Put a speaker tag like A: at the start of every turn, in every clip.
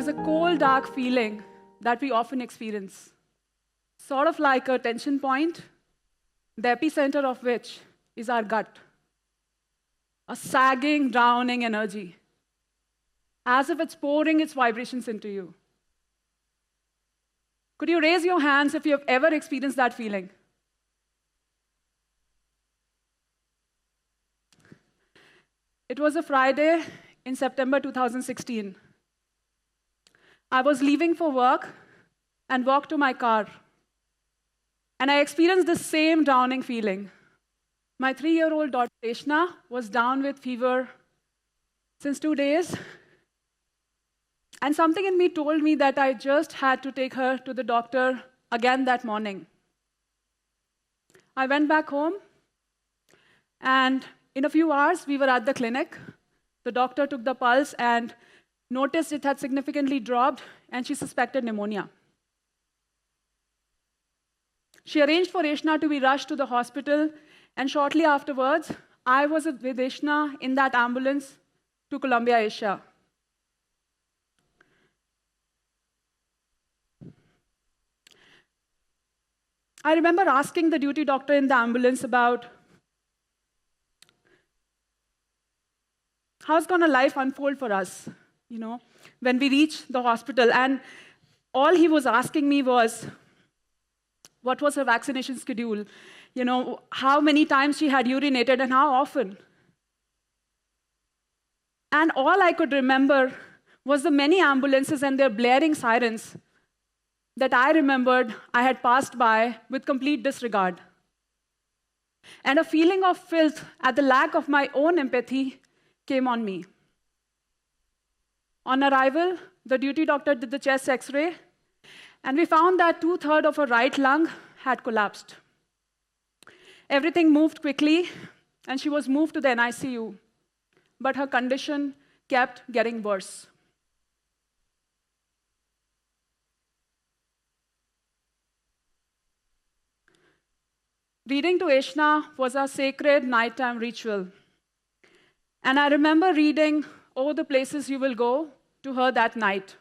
A: There's a cold, dark feeling that we often experience, sort of like a tension point, the epicenter of which is our gut, a sagging, drowning energy, as if it's pouring its vibrations into you. Could you raise your hands if you have ever experienced that feeling? It was a Friday in September 2016. I was leaving for work and walked to my car. And I experienced the same drowning feeling. My 3-year-old daughter, Ishna, was down with fever since 2 days. And something in me told me that I just had to take her to the doctor again that morning. I went back home, and in a few hours, we were at the clinic. The doctor took the pulse and noticed it had significantly dropped, and she suspected pneumonia. She arranged for Ishna to be rushed to the hospital, and shortly afterwards, I was with Ishna in that ambulance to Columbia, Asia. I remember asking the duty doctor in the ambulance about how's going to life unfold for us, when we reach the hospital. And all he was asking me was, what was her vaccination schedule? How many times she had urinated and how often? And all I could remember was the many ambulances and their blaring sirens that I remembered I had passed by with complete disregard. And a feeling of filth at the lack of my own empathy came on me. On arrival, the duty doctor did the chest X-ray, and we found that 2/3 of her right lung had collapsed. Everything moved quickly, and she was moved to the NICU, but her condition kept getting worse. Reading to Ishna was our sacred nighttime ritual. And I remember reading "Oh, the Places You Will Go" to her that night.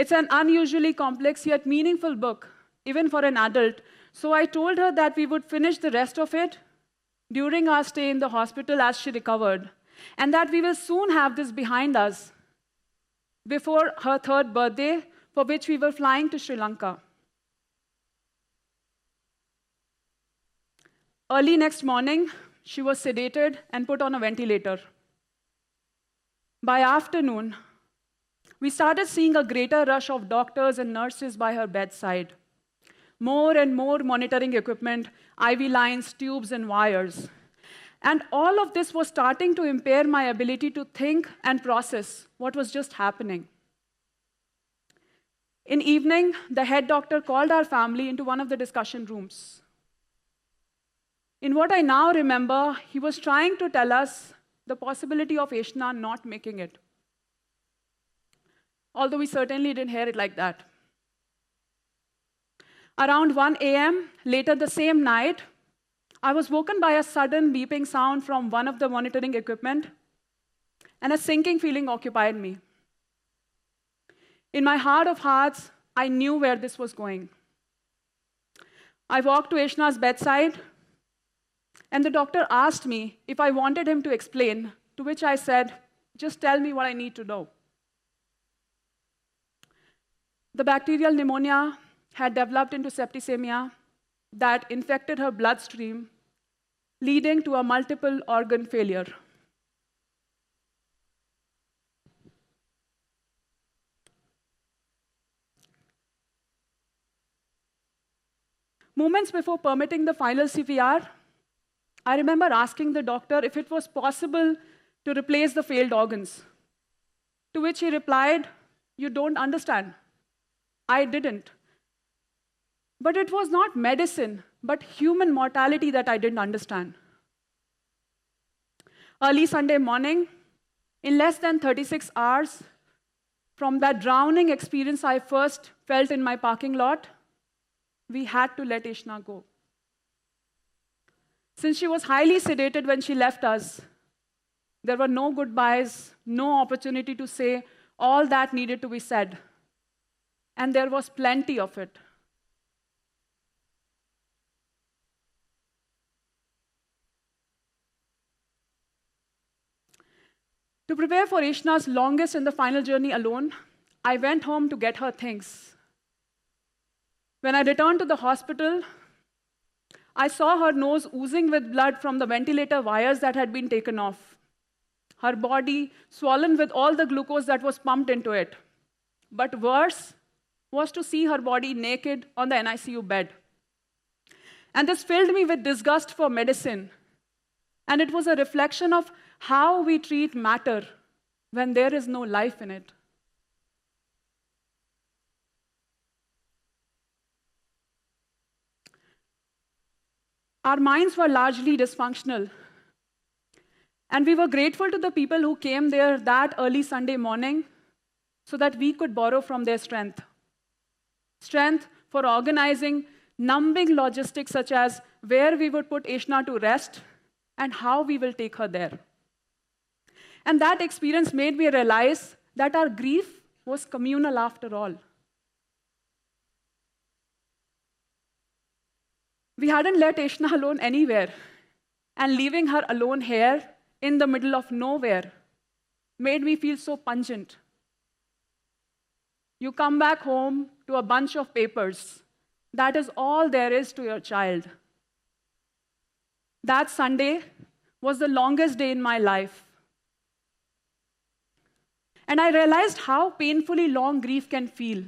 A: It's an unusually complex yet meaningful book, even for an adult. So I told her that we would finish the rest of it during our stay in the hospital as she recovered, and that we will soon have this behind us before her 3rd birthday, for which we were flying to Sri Lanka. Early next morning, she was sedated and put on a ventilator. By afternoon, we started seeing a greater rush of doctors and nurses by her bedside. More and more monitoring equipment, IV lines, tubes, and wires. And all of this was starting to impair my ability to think and process what was just happening. In evening, the head doctor called our family into one of the discussion rooms. In what I now remember, he was trying to tell us the possibility of Ishna not making it. Although we certainly didn't hear it like that. Around 1 a.m., later the same night, I was woken by a sudden beeping sound from one of the monitoring equipment, and a sinking feeling occupied me. In my heart of hearts, I knew where this was going. I walked to Ishna's bedside, and the doctor asked me if I wanted him to explain, to which I said, just tell me what I need to know. The bacterial pneumonia had developed into septicemia that infected her bloodstream, leading to a multiple organ failure. Moments before permitting the final CPR, I remember asking the doctor if it was possible to replace the failed organs, to which he replied, "You don't understand." I didn't. But it was not medicine, but human mortality that I didn't understand. Early Sunday morning, in less than 36 hours, from that drowning experience I first felt in my parking lot, we had to let Ishna go. Since she was highly sedated when she left us, there were no goodbyes, no opportunity to say all that needed to be said. And there was plenty of it. To prepare for Ishna's longest and the final journey alone, I went home to get her things. When I returned to the hospital, I saw her nose oozing with blood from the ventilator wires that had been taken off. Her body swollen with all the glucose that was pumped into it. But worse was to see her body naked on the NICU bed. And this filled me with disgust for medicine. And it was a reflection of how we treat matter when there is no life in it. Our minds were largely dysfunctional. And we were grateful to the people who came there that early Sunday morning so that we could borrow from their strength. Strength for organizing numbing logistics such as where we would put Ishna to rest and how we will take her there. And that experience made me realize that our grief was communal after all. We hadn't let Ishna alone anywhere, and leaving her alone here in the middle of nowhere made me feel so pungent. You come back home to a bunch of papers. That is all there is to your child. That Sunday was the longest day in my life. And I realized how painfully long grief can feel.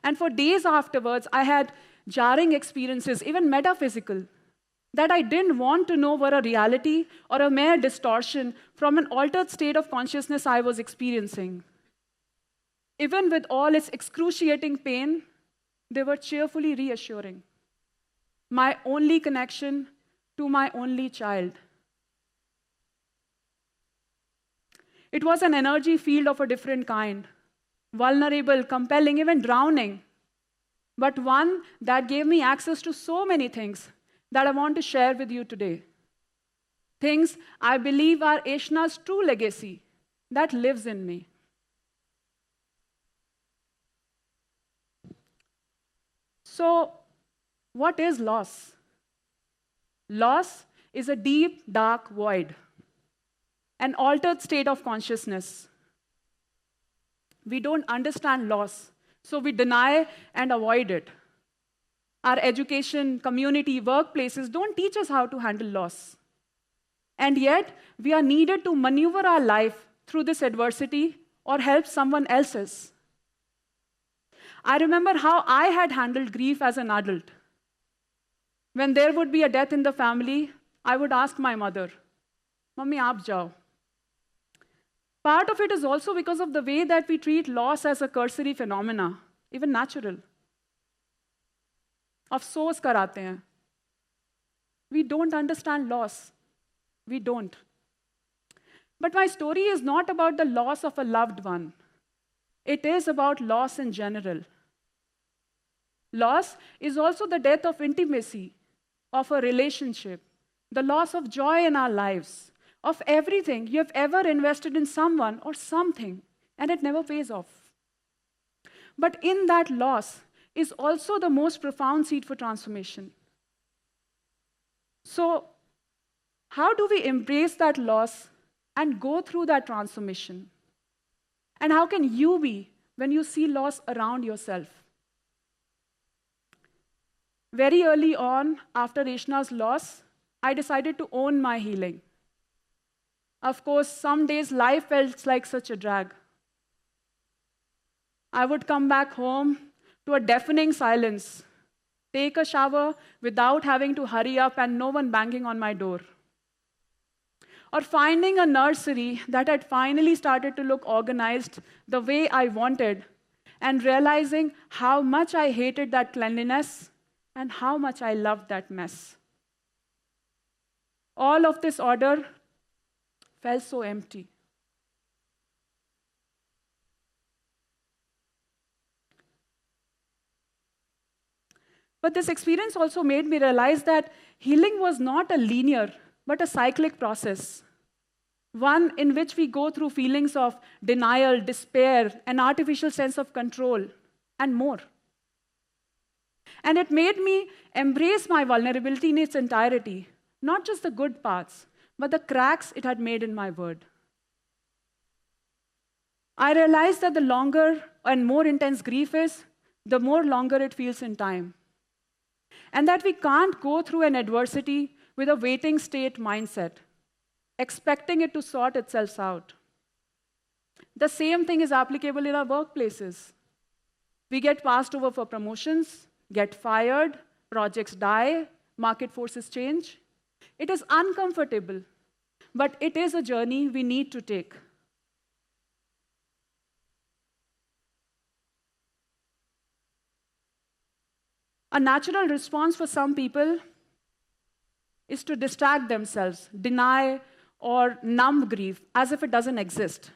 A: And for days afterwards, I had jarring experiences, even metaphysical, that I didn't want to know were a reality or a mere distortion from an altered state of consciousness I was experiencing. Even with all its excruciating pain, they were cheerfully reassuring. My only connection to my only child. It was an energy field of a different kind, vulnerable, compelling, even drowning, but one that gave me access to so many things that I want to share with you today. Things I believe are Ishna's true legacy that lives in me. So, what is loss? Loss is a deep, dark void, an altered state of consciousness. We don't understand loss, so we deny and avoid it. Our education, community, workplaces don't teach us how to handle loss. And yet, we are needed to maneuver our life through this adversity or help someone else's. I remember how I had handled grief as an adult. When there would be a death in the family, I would ask my mother, "Mummy, aap jao." Part of it is also because of the way that we treat loss as a cursory phenomena, even natural. Afsos karate hain. We don't understand loss. We don't. But my story is not about the loss of a loved one. It is about loss in general. Loss is also the death of intimacy, of a relationship, the loss of joy in our lives, of everything you have ever invested in someone or something, and it never pays off. But in that loss is also the most profound seed for transformation. So, how do we embrace that loss and go through that transformation? And how can you be when you see loss around yourself? Very early on, after Ishna's loss, I decided to own my healing. Of course, some days life felt like such a drag. I would come back home to a deafening silence, take a shower without having to hurry up and no one banging on my door. Or finding a nursery that had finally started to look organized the way I wanted, and realizing how much I hated that cleanliness and how much I loved that mess. All of this order felt so empty. But this experience also made me realize that healing was not a linear, but a cyclic process. one in which we go through feelings of denial, despair, an artificial sense of control, and more. And it made me embrace my vulnerability in its entirety, not just the good parts, but the cracks it had made in my word. I realized that the longer and more intense grief is, the more longer it feels in time. And that we can't go through an adversity with a waiting state mindset, expecting it to sort itself out. The same thing is applicable in our workplaces. We get passed over for promotions, get fired, projects die, market forces change. It is uncomfortable, but it is a journey we need to take. A natural response for some people is to distract themselves, deny or numb grief as if it doesn't exist.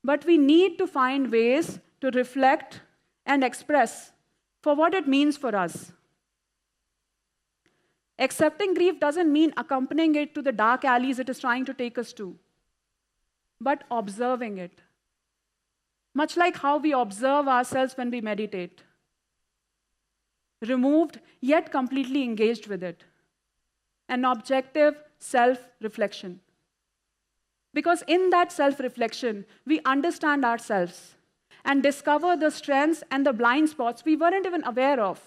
A: But we need to find ways to reflect and express for what it means for us. Accepting grief doesn't mean accompanying it to the dark alleys it is trying to take us to, but observing it. Much like how we observe ourselves when we meditate. Removed, yet completely engaged with it. An objective self-reflection. Because in that self-reflection, we understand ourselves and discover the strengths and the blind spots we weren't even aware of.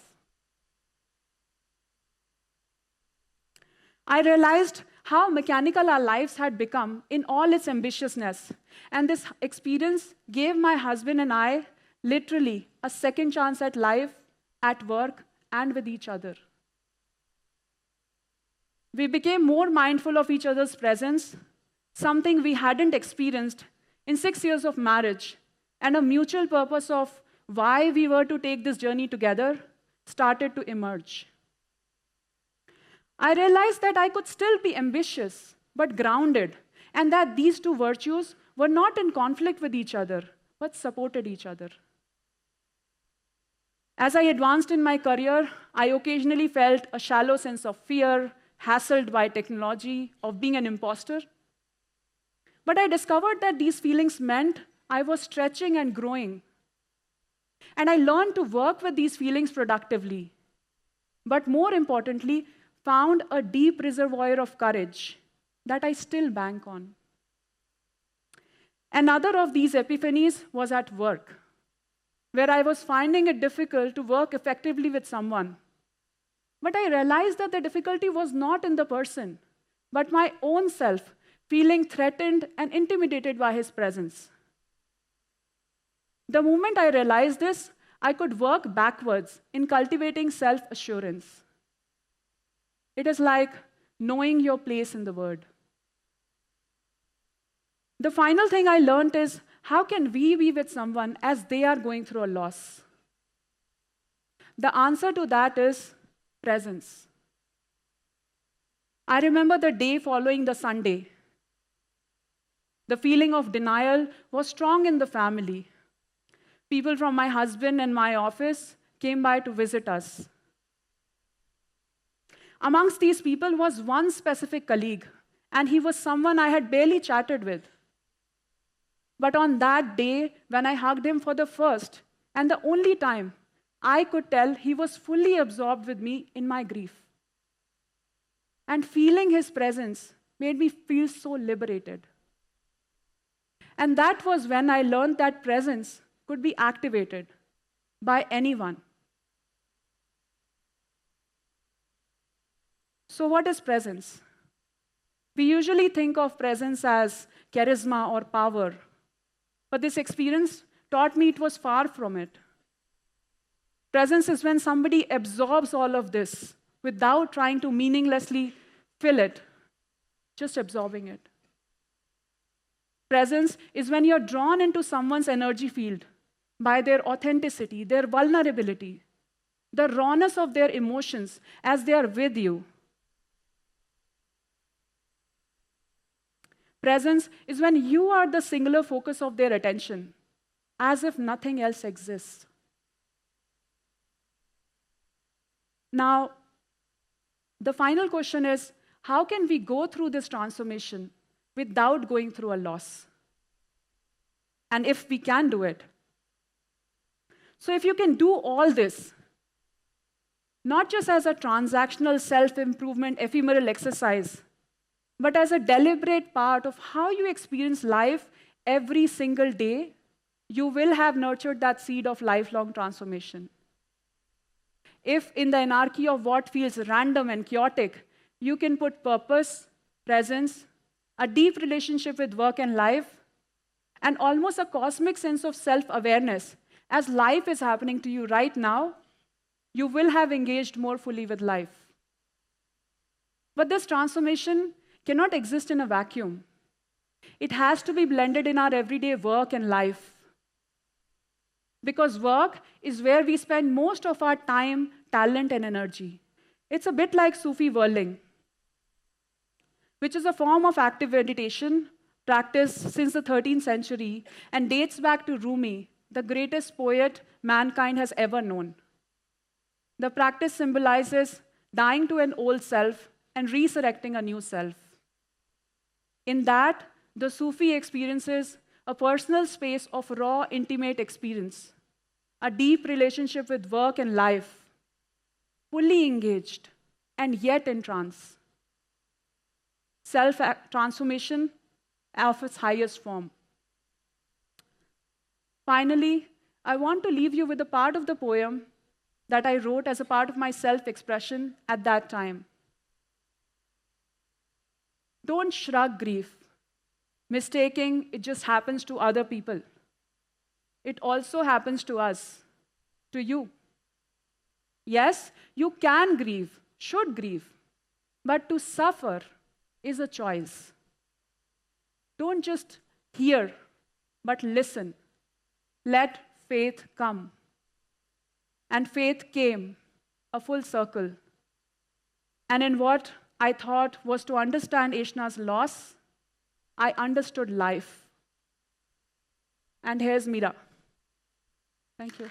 A: I realized how mechanical our lives had become in all its ambitiousness. And this experience gave my husband and I literally a second chance at life, at work, and with each other. We became more mindful of each other's presence, something we hadn't experienced in 6 years of marriage, and a mutual purpose of why we were to take this journey together started to emerge. I realized that I could still be ambitious, but grounded, and that these two virtues were not in conflict with each other, but supported each other. As I advanced in my career, I occasionally felt a shallow sense of fear, hassled by technology, of being an imposter. But I discovered that these feelings meant I was stretching and growing. And I learned to work with these feelings productively. But more importantly, found a deep reservoir of courage that I still bank on. Another of these epiphanies was at work, where I was finding it difficult to work effectively with someone. But I realized that the difficulty was not in the person, but my own self, feeling threatened and intimidated by his presence. The moment I realized this, I could work backwards in cultivating self-assurance. It is like knowing your place in the word. The final thing I learned is, how can we be with someone as they are going through a loss? The answer to that is presence. I remember the day following the Sunday. The feeling of denial was strong in the family. People from my husband and my office came by to visit us. Amongst these people was one specific colleague, and he was someone I had barely chatted with. But on that day, when I hugged him for the first and the only time, I could tell he was fully absorbed with me in my grief. And feeling his presence made me feel so liberated. And that was when I learned that presence could be activated by anyone. So what is presence? We usually think of presence as charisma or power, but this experience taught me it was far from it. Presence is when somebody absorbs all of this without trying to meaninglessly fill it, just absorbing it. Presence is when you're drawn into someone's energy field by their authenticity, their vulnerability, the rawness of their emotions as they are with you. Presence is when you are the singular focus of their attention, as if nothing else exists. Now, the final question is, how can we go through this transformation without going through a loss. And if we can do it. So if you can do all this, not just as a transactional self-improvement ephemeral exercise, but as a deliberate part of how you experience life every single day, you will have nurtured that seed of lifelong transformation. If in the anarchy of what feels random and chaotic, you can put purpose, presence, a deep relationship with work and life, and almost a cosmic sense of self-awareness, as life is happening to you right now, you will have engaged more fully with life. But this transformation cannot exist in a vacuum. It has to be blended in our everyday work and life. Because work is where we spend most of our time, talent, and energy. It's a bit like Sufi whirling, which is a form of active meditation practiced since the 13th century and dates back to Rumi, the greatest poet mankind has ever known. The practice symbolizes dying to an old self and resurrecting a new self. In that, the Sufi experiences a personal space of raw, intimate experience, a deep relationship with work and life, fully engaged and yet in trance. Self-transformation of its highest form. Finally, I want to leave you with a part of the poem that I wrote as a part of my self-expression at that time. Don't shrug grief, mistaking it just happens to other people. It also happens to us, to you. Yes, you can grieve, should grieve, but to suffer is a choice. Don't just hear, but listen. Let faith come. And faith came, a full circle. And in what I thought was to understand Ishna's loss, I understood life. And here's Meera. Thank you.